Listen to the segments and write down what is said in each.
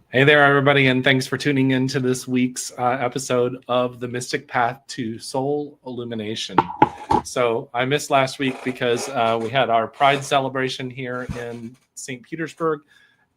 Hey there, everybody, and thanks for tuning in to this week's episode of The Mystic Path to Soul Illumination. So I missed last week because we had our Pride celebration here in St. Petersburg,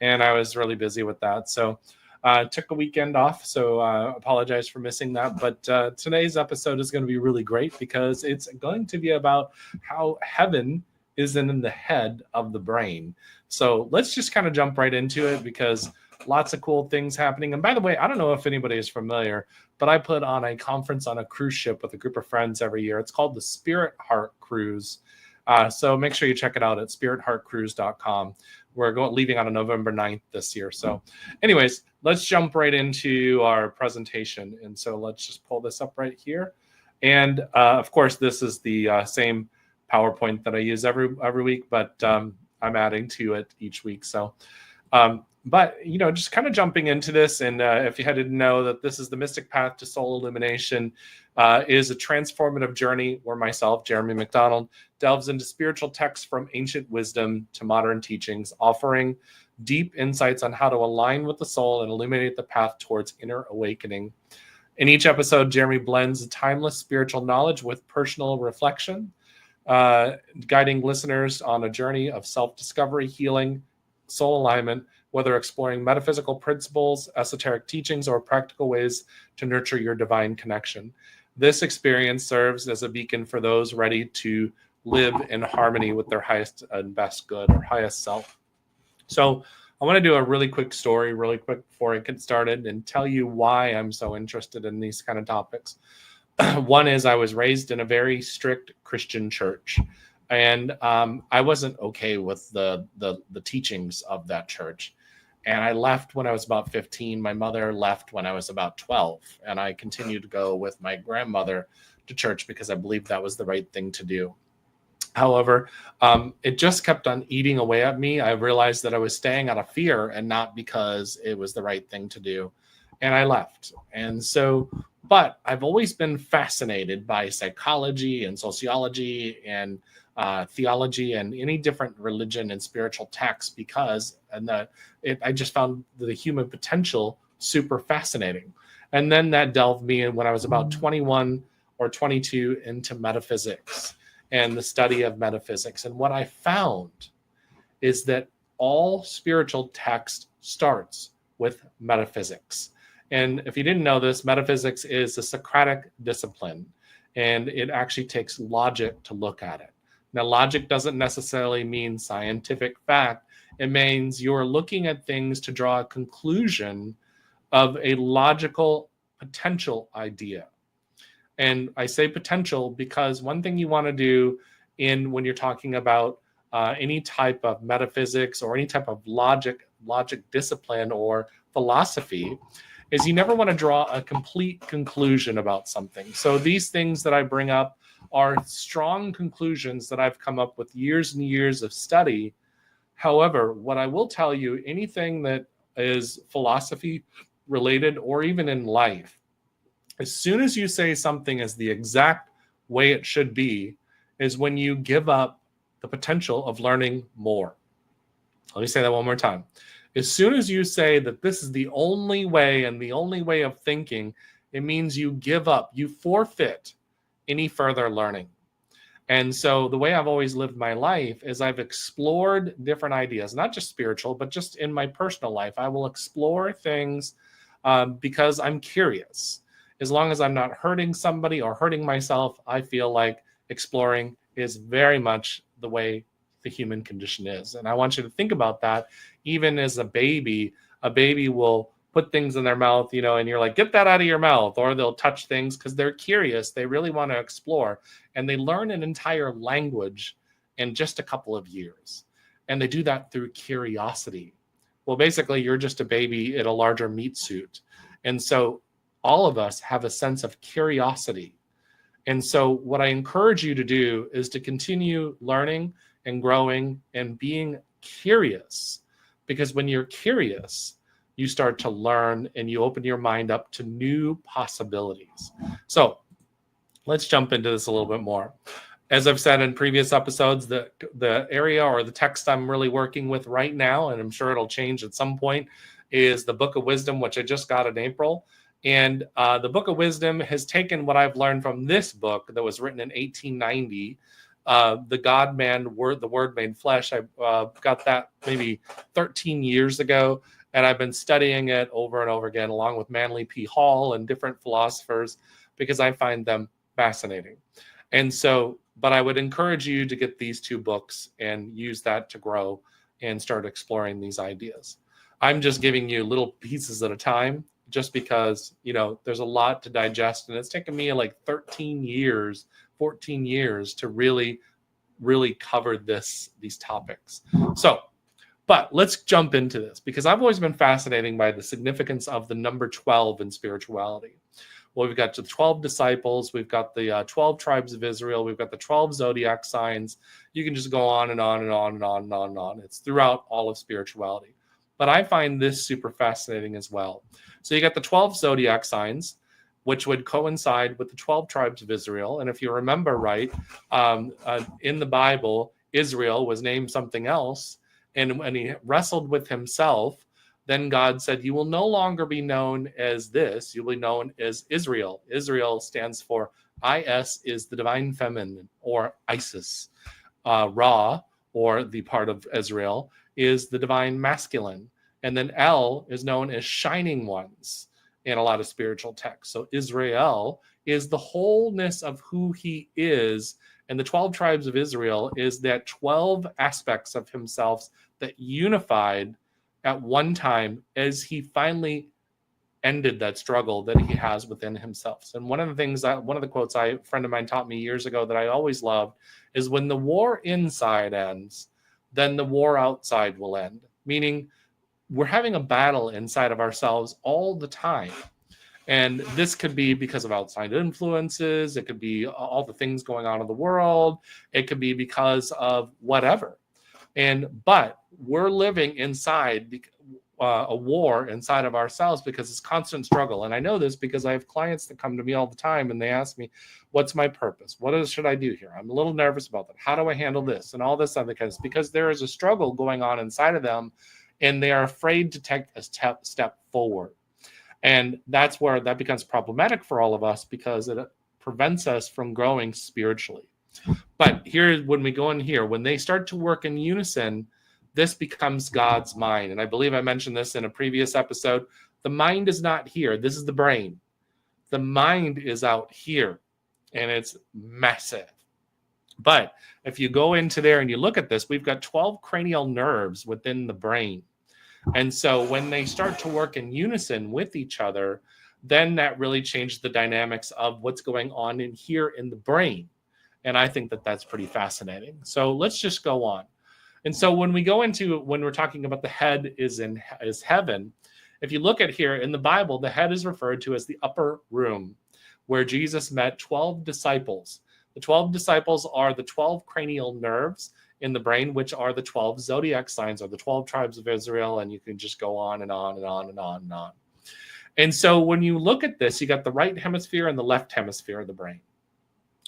and I was really busy with that. So I took a weekend off, so apologize for missing that. But today's episode is going to be really great because it's going to be about how heaven is in the head of the brain. So let's just kind of jump right into it because lots of cool things happening. And by the way, I don't know if anybody is familiar, but I put on a conference on a cruise ship with a group of friends every year. It's called the Spirit Heart Cruise. So make sure you check it out at spiritheartcruise.com. We're leaving on November 9th this year. So anyways, let's jump right into our presentation. And so let's just pull this up right here. And of course, this is the same PowerPoint that I use every week, but I'm adding to it each week. So but, just kind of jumping into this, and if you didn't know that this is the Mystic Path to Soul Illumination, is a transformative journey where myself, Jeremy McDonald, delves into spiritual texts from ancient wisdom to modern teachings, offering deep insights on how to align with the soul and illuminate the path towards inner awakening. In each episode, Jeremy blends timeless spiritual knowledge with personal reflection, guiding listeners on a journey of self-discovery, healing, soul alignment, whether exploring metaphysical principles, esoteric teachings, or practical ways to nurture your divine connection. This experience serves as a beacon for those ready to live in harmony with their highest and best good or highest self. So I want to do a really quick story really quick before I get started and tell you why I'm so interested in these kind of topics. One is I was raised in a very strict Christian church. And I wasn't okay with the teachings of that church. And I left when I was about 15. My mother left when I was about 12. And I continued to go with my grandmother to church because I believed that was the right thing to do. However, it just kept on eating away at me. I realized that I was staying out of fear and not because it was the right thing to do. And I left. And so, but I've always been fascinated by psychology and sociology and theology and any different religion and spiritual texts because I just found the human potential super fascinating. And then that delved me in when I was about 21 or 22 into metaphysics and the study of metaphysics. And what I found is that all spiritual text starts with metaphysics. And if you didn't know this, metaphysics is a Socratic discipline, and it actually takes logic to look at it. Now, logic doesn't necessarily mean scientific fact. It means you're looking at things to draw a conclusion of a logical potential idea. And I say potential because one thing you want to do when you're talking about any type of metaphysics or any type of logic discipline or philosophy is you never want to draw a complete conclusion about something. So these things that I bring up are strong conclusions that I've come up with years and years of study. However, what I will tell you, anything that is philosophy related or even in life, as soon as you say something is the exact way it should be, is when you give up the potential of learning more. Let me say that one more time. As soon as you say that this is the only way and the only way of thinking, it means you give up, you forfeit any further learning. And so the way I've always lived my life is I've explored different ideas, not just spiritual, but just in my personal life. I will explore things because I'm curious. As long as I'm not hurting somebody or hurting myself, I feel like exploring is very much the way the human condition is. And I want you to think about that. Even as a baby will put things in their mouth, and you're like, get that out of your mouth, or they'll touch things because they're curious. They really want to explore, and they learn an entire language in just a couple of years. And they do that through curiosity. Well, basically, you're just a baby in a larger meat suit. And so all of us have a sense of curiosity. And so what I encourage you to do is to continue learning and growing and being curious, because when you're curious, you start to learn and you open your mind up to new possibilities. So let's jump into this a little bit more. As I've said in previous episodes, the area or the text I'm really working with right now, and I'm sure it'll change at some point, is the Book of Wisdom, which I just got in April. And the Book of Wisdom has taken what I've learned from this book that was written in 1890, the God-man, the Word made flesh. I got that maybe 13 years ago, and I've been studying it over and over again, along with Manly P. Hall and different philosophers, because I find them fascinating. And so, but I would encourage you to get these two books and use that to grow and start exploring these ideas. I'm just giving you little pieces at a time, just because, there's a lot to digest, and it's taken me like 13 years, 14 years to really, really cover these topics. So, but let's jump into this, because I've always been fascinated by the significance of the number 12 in spirituality. Well, we've got the 12 disciples, we've got the 12 tribes of Israel, we've got the 12 zodiac signs. You can just go on and on and on and on and on and on. It's throughout all of spirituality. But I find this super fascinating as well. So you got the 12 zodiac signs, which would coincide with the 12 tribes of Israel. And if you remember right, in the Bible, Israel was named something else. And when he wrestled with himself, then God said, you will no longer be known as this. You'll be known as Israel. Israel stands for Is is the divine feminine, or Isis. Ra, or the part of Israel, is the divine masculine. And then El is known as shining ones in a lot of spiritual texts. So Israel is the wholeness of who he is. And the 12 tribes of Israel is that 12 aspects of himself that unified at one time as he finally ended that struggle that he has within himself. And one of the quotes a friend of mine taught me years ago that I always loved is, when the war inside ends, then the war outside will end. Meaning, we're having a battle inside of ourselves all the time. And this could be because of outside influences. It could be all the things going on in the world. It could be because of whatever. But we're living inside a war inside of ourselves, because it's constant struggle. And I know this because I have clients that come to me all the time and they ask me, what's my purpose? Should I do here? I'm a little nervous about that. How do I handle this? And all this other kind of stuff, because there is a struggle going on inside of them, and they are afraid to take a step forward. And that's where that becomes problematic for all of us, because it prevents us from growing spiritually. But here, when we go in here, when they start to work in unison, this becomes God's mind. And I believe I mentioned this in a previous episode. The mind is not here. This is the brain. The mind is out here, and it's massive. But if you go into there and you look at this, we've got 12 cranial nerves within the brain. And so when they start to work in unison with each other, then that really changes the dynamics of what's going on in here in the brain. And I think that that's pretty fascinating. So let's just go on. And so when we're talking about the head is heaven, if you look at here in the Bible, the head is referred to as the upper room, where Jesus met 12 disciples. The 12 disciples are the 12 cranial nerves in the brain, which are the 12 zodiac signs, or the 12 tribes of Israel. And you can just go on and on and on and on and on. And so when you look at this, you got the right hemisphere and the left hemisphere of the brain.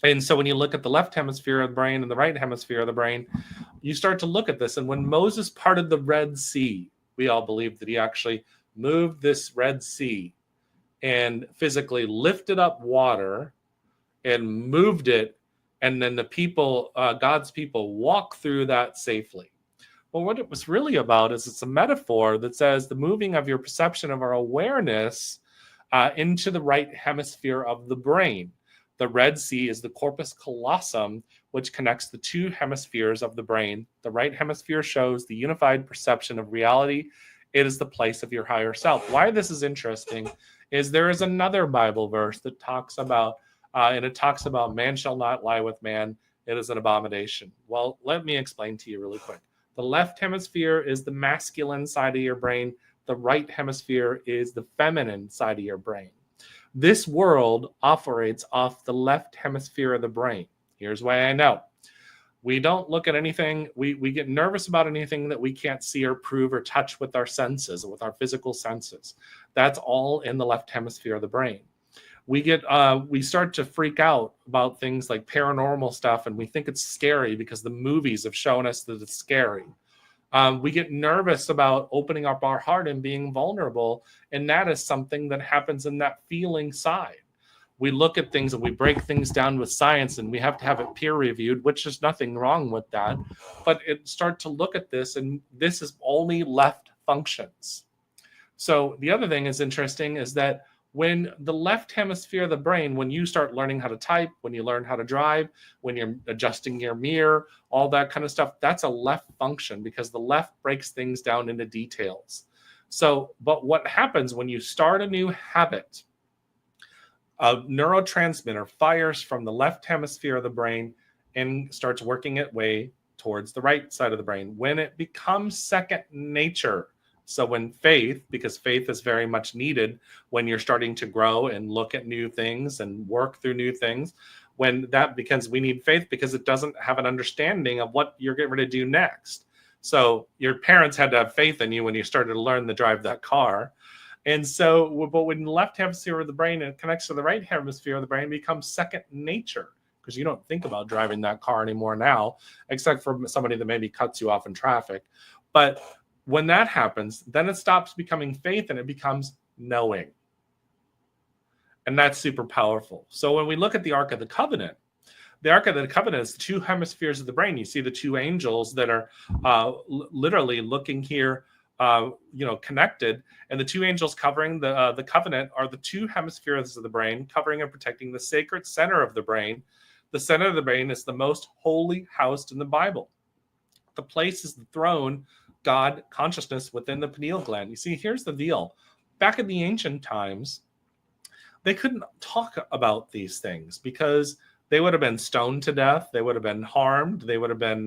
And so when you look at the left hemisphere of the brain and the right hemisphere of the brain, you start to look at this. And when Moses parted the Red Sea, we all believe that he actually moved this Red Sea and physically lifted up water and moved it. And then the people, God's people, walk through that safely. Well, what it was really about is it's a metaphor that says the moving of your perception of our awareness into the right hemisphere of the brain. The Red Sea is the corpus callosum, which connects the two hemispheres of the brain. The right hemisphere shows the unified perception of reality. It is the place of your higher self. Why this is interesting is there is another Bible verse that talks about, and it talks about man shall not lie with man. It is an abomination. Well, let me explain to you really quick. The left hemisphere is the masculine side of your brain. The right hemisphere is the feminine side of your brain. This world operates off the left hemisphere of the brain. Here's why I know. We don't look at anything. We get nervous about anything that we can't see or prove or touch with our senses, or with our physical senses. That's all in the left hemisphere of the brain. We start to freak out about things like paranormal stuff, and we think it's scary because the movies have shown us that it's scary. We get nervous about opening up our heart and being vulnerable. And that is something that happens in that feeling side. We look at things and we break things down with science, and we have to have it peer reviewed, which is nothing wrong with that. But it start to look at this, and this is only left functions. So the other thing is interesting is that when the left hemisphere of the brain, when you start learning how to type, when you learn how to drive, when you're adjusting your mirror, all that kind of stuff, that's a left function, because the left breaks things down into details. So, but what happens when you start a new habit, a neurotransmitter fires from the left hemisphere of the brain and starts working its way towards the right side of the brain. When it becomes second nature, so when faith, because faith is very much needed when you're starting to grow and look at new things and work through new things, when that, because we need faith because it doesn't have an understanding of what you're getting ready to do next. So your parents had to have faith in you when you started to learn to drive that car. And so, but when the left hemisphere of the brain and connects to the right hemisphere of the brain, it becomes second nature, because you don't think about driving that car anymore now, except for somebody that maybe cuts you off in traffic. But when that happens, then it stops becoming faith and it becomes knowing. And that's super powerful. So when we look at the Ark of the Covenant is the two hemispheres of the brain. You see the two angels that are literally looking here, connected. And the two angels covering the covenant are the two hemispheres of the brain, covering and protecting the sacred center of the brain. The center of the brain is the most holy house in the Bible. The place is the throne, God consciousness within the pineal gland. You see, here's the deal. Back in the ancient times, they couldn't talk about these things because they would have been stoned to death. They would have been harmed. They would have been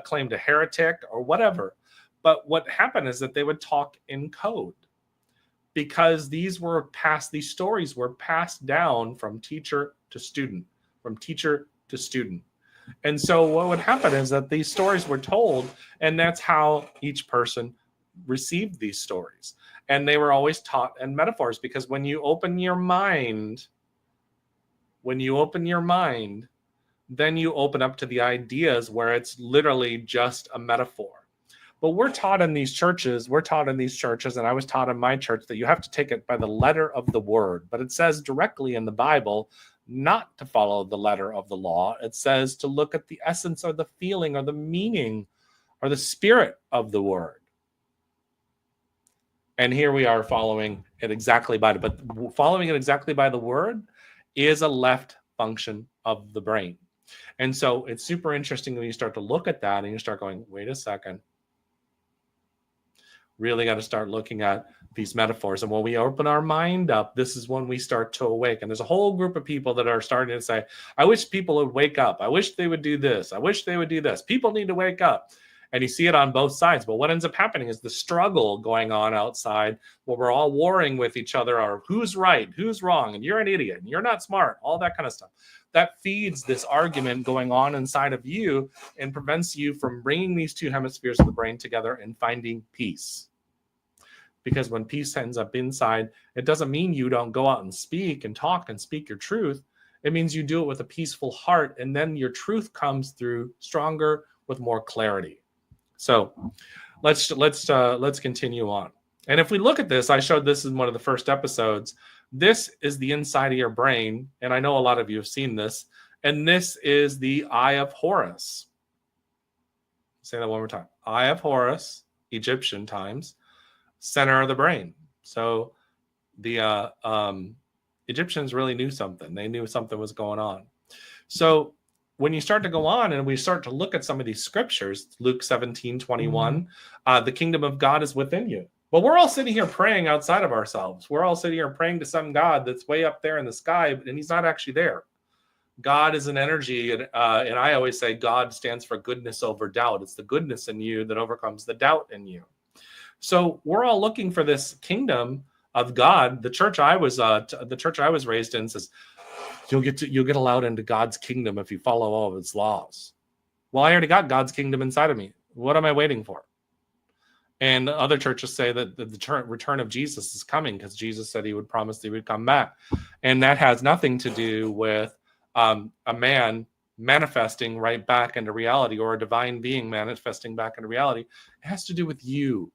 claimed a heretic or whatever. But what happened is that they would talk in code, because these stories were passed down from teacher to student, from teacher to student. And so what would happen is that these stories were told, and that's how each person received these stories. And they were always taught in metaphors, because when you open your mind, then you open up to the ideas where it's literally just a metaphor. But we're taught in these churches, and I was taught in my church, that you have to take it by the letter of the word. But it says directly in the Bible not to follow the letter of the law. It says to look at the essence or the feeling or the meaning or the spirit of the word. And here we are following it exactly by the word is a left function of the brain. And so it's super interesting when you start to look at that and you start going, wait a second. Really got to start looking at these metaphors. And when we open our mind up, this is when we start to awaken. There's a whole group of people that are starting to say, I wish people would wake up. I wish they would do this. I wish they would do this. People need to wake up. And you see it on both sides. But what ends up happening is the struggle going on outside, where we're all warring with each other, or who's right, who's wrong, and you're an idiot, and you're not smart, all that kind of stuff. That feeds this argument going on inside of you and prevents you from bringing these two hemispheres of the brain together and finding peace. Because when peace ends up inside, it doesn't mean you don't go out and speak and talk and speak your truth. It means you do it with a peaceful heart, and then your truth comes through stronger with more clarity. So let's continue on. And if we look at this, I showed this in one of the first episodes. This is the inside of your brain, and I know a lot of you have seen this. And this is the Eye of Horus. Say that one more time. Eye of Horus, Egyptian times, center of the brain. So the Egyptians really knew something. They knew something was going on. So when you start to go on and we start to look at some of these scriptures, Luke 17:21, the kingdom of God is within you. But we're all sitting here praying outside of ourselves. We're all sitting here praying to some God that's way up there in the sky, and he's not actually there. God is an energy, and I always say God stands for goodness over doubt. It's the goodness in you that overcomes the doubt in you. So we're all looking for this kingdom of God. The church I was raised in says you'll get allowed into God's kingdom if you follow all of its laws. Well, I already got God's kingdom inside of me. What am I waiting for? And other churches say that the return of Jesus is coming, because Jesus said he would promise he would come back. And that has nothing to do with a man manifesting right back into reality, or a divine being manifesting back into reality. It has to do with you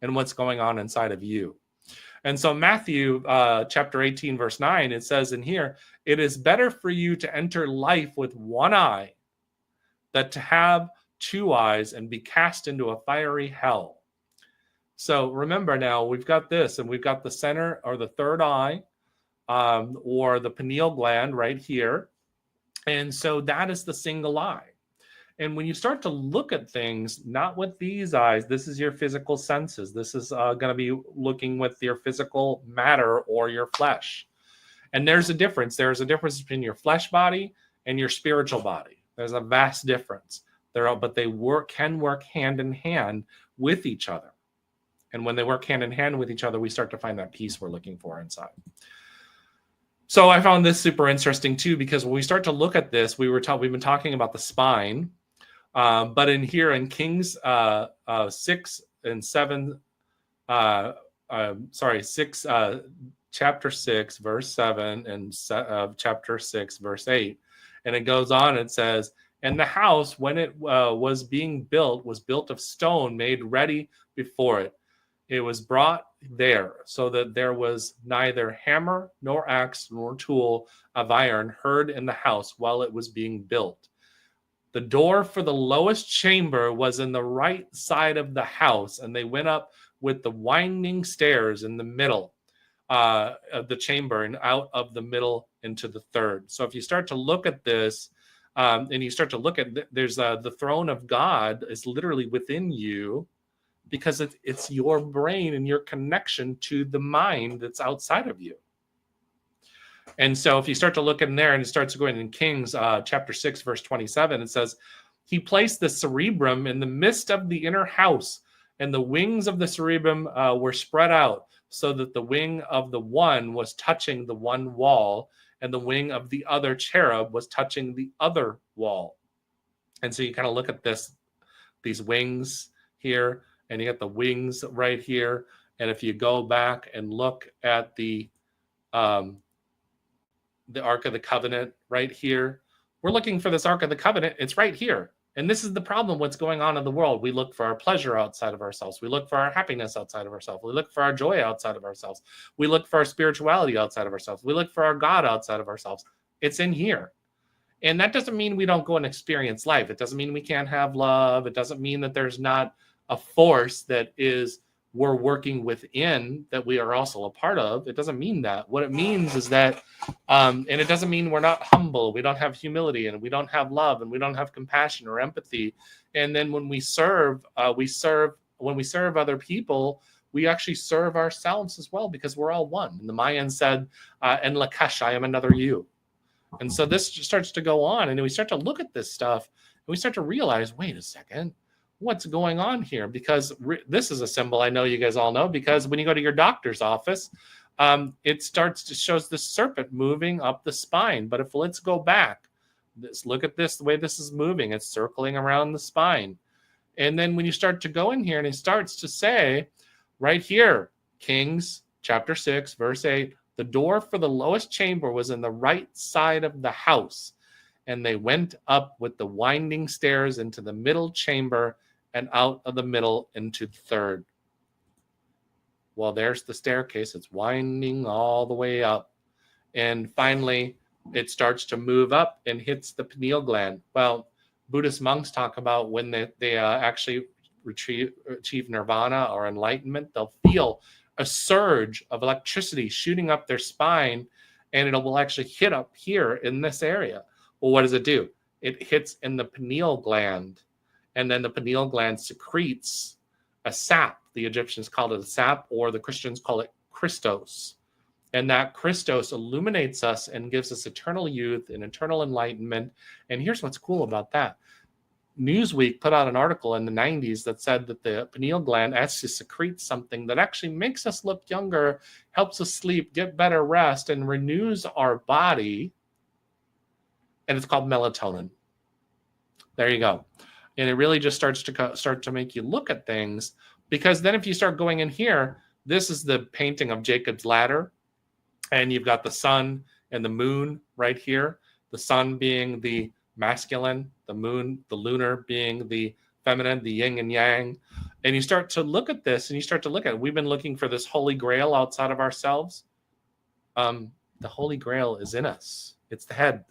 and what's going on inside of you. And so Matthew chapter 18, verse 9, it says in here, it is better for you to enter life with one eye than to have two eyes and be cast into a fiery hell. So remember now, we've got this, and we've got the center or the third eye, or the pineal gland right here. And so that is the single eye. And when you start to look at things, not with these eyes, this is your physical senses. This is going to be looking with your physical matter or your flesh. And there's a difference. There's a difference between your flesh body and your spiritual body. There's a vast difference. But they can work hand in hand with each other. And when they work hand in hand with each other, we start to find that peace we're looking for inside. So I found this super interesting too, because when we start to look at this, we've been talking about the spine. But in here in Kings 6 and 7, chapter 6, verse 7, and chapter 6, verse 8, and it goes on, it says, and the house, when it was being built, was built of stone made ready before it. It was brought there, so that there was neither hammer, nor axe, nor tool of iron heard in the house while it was being built. The door for the lowest chamber was in the right side of the house, and they went up with the winding stairs in the middle of the chamber and out of the middle into the third. So if you start to look at this, and you start to look at, there's the throne of God is literally within you, because it's your brain and your connection to the mind that's outside of you. And so if you start to look in there, and it starts going in Kings chapter 6, verse 27, it says, he placed the cerebrum in the midst of the inner house, and the wings of the cerebrum were spread out, so that the wing of the one was touching the one wall, and the wing of the other cherub was touching the other wall. And so you kind of look at these wings here, and you got the wings right here. And if you go back and look at the Ark of the Covenant right here, we're looking for this Ark of the Covenant. It's right here. And this is the problem, what's going on in the world. We look for our pleasure outside of ourselves. We look for our happiness outside of ourselves. We look for our joy outside of ourselves. We look for our spirituality outside of ourselves. We look for our God outside of ourselves. It's in here. And that doesn't mean we don't go and experience life. It doesn't mean we can't have love. It doesn't mean that there's not a force that we're working within that we are also a part of. It doesn't mean that. What it means is that, and it doesn't mean we're not humble, we don't have humility, and we don't have love, and we don't have compassion or empathy. And then when we serve other people, we actually serve ourselves as well, because we're all one. And the Mayans said, "En Lakash, I am another you." And so this starts to go on, and we start to look at this stuff, and we start to realize, wait a second, what's going on here? Because this is a symbol I know you guys all know, because when you go to your doctor's office, it starts to shows the serpent moving up the spine. But let's go back, look at this, the way this is moving, it's circling around the spine. And then when you start to go in here, and it starts to say right here, Kings chapter 6, verse 8, the door for the lowest chamber was in the right side of the house, and they went up with the winding stairs into the middle chamber, and out of the middle into the third. Well, there's the staircase. It's winding all the way up. And finally, it starts to move up and hits the pineal gland. Well, Buddhist monks talk about when they actually achieve nirvana or enlightenment, they'll feel a surge of electricity shooting up their spine, and it will actually hit up here in this area. Well, what does it do? It hits in the pineal gland. And then the pineal gland secretes a sap. The Egyptians called it a sap, or the Christians call it Christos. And that Christos illuminates us and gives us eternal youth and eternal enlightenment. And here's what's cool about that. Newsweek put out an article in the 90s that said that the pineal gland actually secretes something that actually makes us look younger, helps us sleep, get better rest, and renews our body. And it's called melatonin. There you go. And it really just starts to make you look at things, because then if you start going in here, this is the painting of Jacob's ladder, and you've got the sun and the moon right here. The sun being the masculine, the moon, the lunar being the feminine, the yin and yang. And you start to look at this and you start to look at it. We've been looking for this holy grail outside of ourselves. The holy grail is in us. It's the head.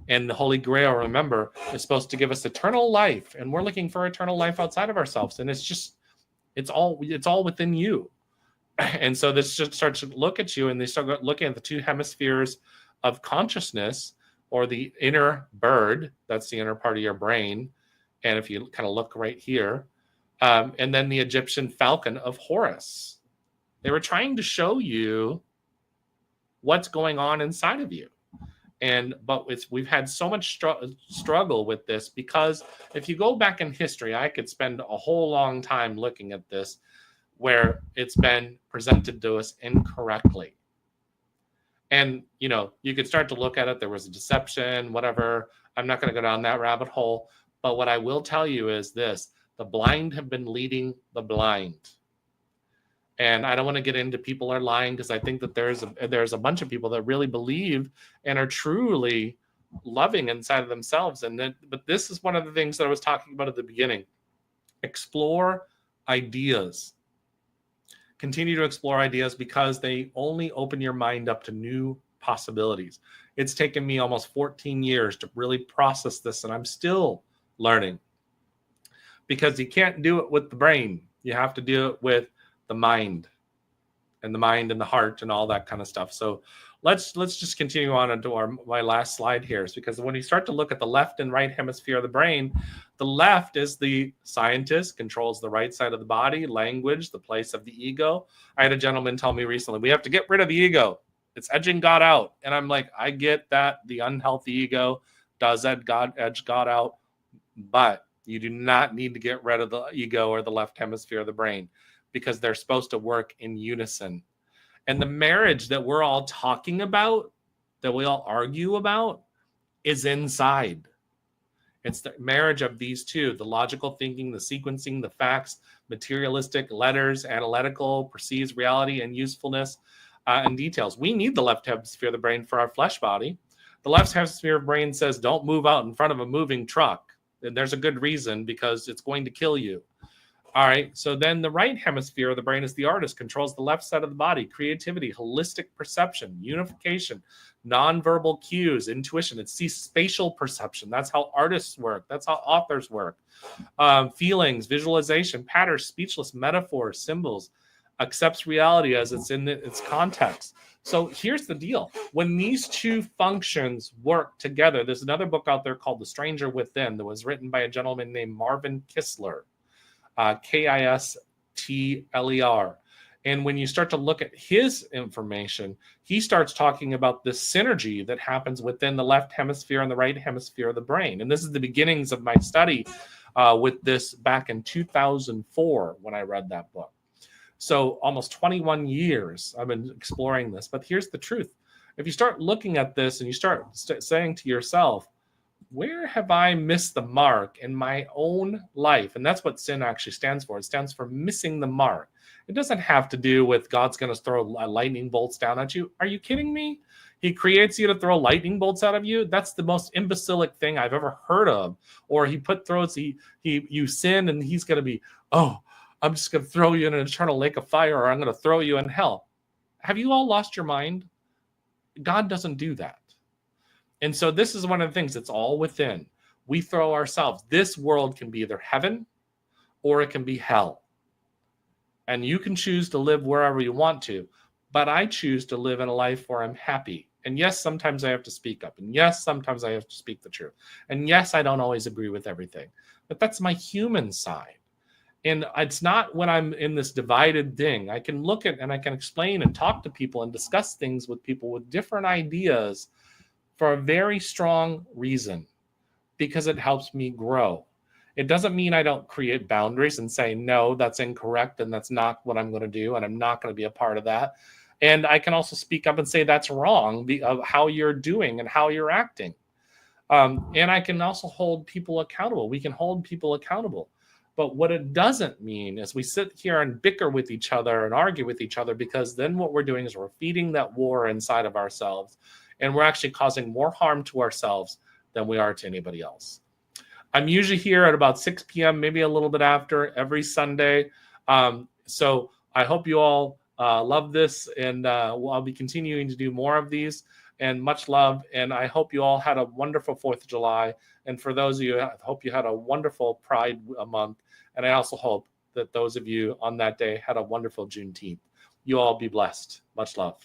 And the holy grail, remember, is supposed to give us eternal life. And we're looking for eternal life outside of ourselves. And it's all within you. And so this just starts to look at you, and they start looking at the two hemispheres of consciousness, or the inner bird, that's the inner part of your brain. And if you kind of look right here, and then the Egyptian falcon of Horus. They were trying to show you what's going on inside of you. But we've had so much struggle with this, because if you go back in history, I could spend a whole long time looking at this, where it's been presented to us incorrectly. And, you could start to look at it. There was a deception, whatever. I'm not going to go down that rabbit hole. But what I will tell you is this: the blind have been leading the blind. And I don't want to get into people are lying, because I think that there's a bunch of people that really believe and are truly loving inside of themselves. But this is one of the things that I was talking about at the beginning. Explore ideas. Continue to explore ideas, because they only open your mind up to new possibilities. It's taken me almost 14 years to really process this, and I'm still learning, because you can't do it with the brain. You have to do it with the mind and the heart and all that kind of stuff. So let's just continue on into my last slide here, is because when you start to look at the left and right hemisphere of the brain, the left is the scientist, controls the right side of the body, language, the place of the ego. I had a gentleman tell me recently, we have to get rid of the ego. It's edging God out. And I'm like, I get that the unhealthy ego does edge God out, but you do not need to get rid of the ego or the left hemisphere of the brain, because they're supposed to work in unison. And the marriage that we're all talking about, that we all argue about, is inside. It's the marriage of these two: the logical thinking, the sequencing, the facts, materialistic, letters, analytical, perceives reality and usefulness, and details. We need the left hemisphere of the brain for our flesh body. The left hemisphere of the brain says, don't move out in front of a moving truck. And there's a good reason, because it's going to kill you. All right, so then the right hemisphere of the brain is the artist, controls the left side of the body, creativity, holistic perception, unification, nonverbal cues, intuition. It's spatial perception. That's how artists work. That's how authors work. Feelings, visualization, patterns, speechless metaphors, symbols, accepts reality as it's in its context. So here's the deal. When these two functions work together, there's another book out there called The Stranger Within that was written by a gentleman named Marvin Kistler. Kistler. And when you start to look at his information, he starts talking about this synergy that happens within the left hemisphere and the right hemisphere of the brain. And this is the beginnings of my study with this back in 2004 when I read that book. So almost 21 years I've been exploring this. But here's the truth. If you start looking at this and you start saying to yourself, where have I missed the mark in my own life? And that's what sin actually stands for. It stands for missing the mark. It doesn't have to do with God's going to throw lightning bolts down at you. Are you kidding me? He creates you to throw lightning bolts out of you. That's the most imbecilic thing I've ever heard of. Or you sin and he's going to be, I'm just going to throw you in an eternal lake of fire, or I'm going to throw you in hell. Have you all lost your mind? God doesn't do that. And so this is one of the things that's all within. We throw ourselves. This world can be either heaven or it can be hell. And you can choose to live wherever you want to. But I choose to live in a life where I'm happy. And yes, sometimes I have to speak up. And yes, sometimes I have to speak the truth. And yes, I don't always agree with everything. But that's my human side. And it's not when I'm in this divided thing. I can look at and I can explain and talk to people and discuss things with people with different ideas for a very strong reason, because it helps me grow. It doesn't mean I don't create boundaries and say, no, that's incorrect and that's not what I'm going to do and I'm not going to be a part of that. And I can also speak up and say that's wrong of how you're doing and how you're acting. And I can also hold people accountable. We can hold people accountable. But what it doesn't mean is we sit here and bicker with each other and argue with each other, because then what we're doing is we're feeding that war inside of ourselves. And we're actually causing more harm to ourselves than we are to anybody else. I'm usually here at about 6 p.m., maybe a little bit after, every Sunday. So I hope you all love this, and I'll be continuing to do more of these. And much love, and I hope you all had a wonderful 4th of July. And for those of you, I hope you had a wonderful Pride month. And I also hope that those of you on that day had a wonderful Juneteenth. You all be blessed. Much love.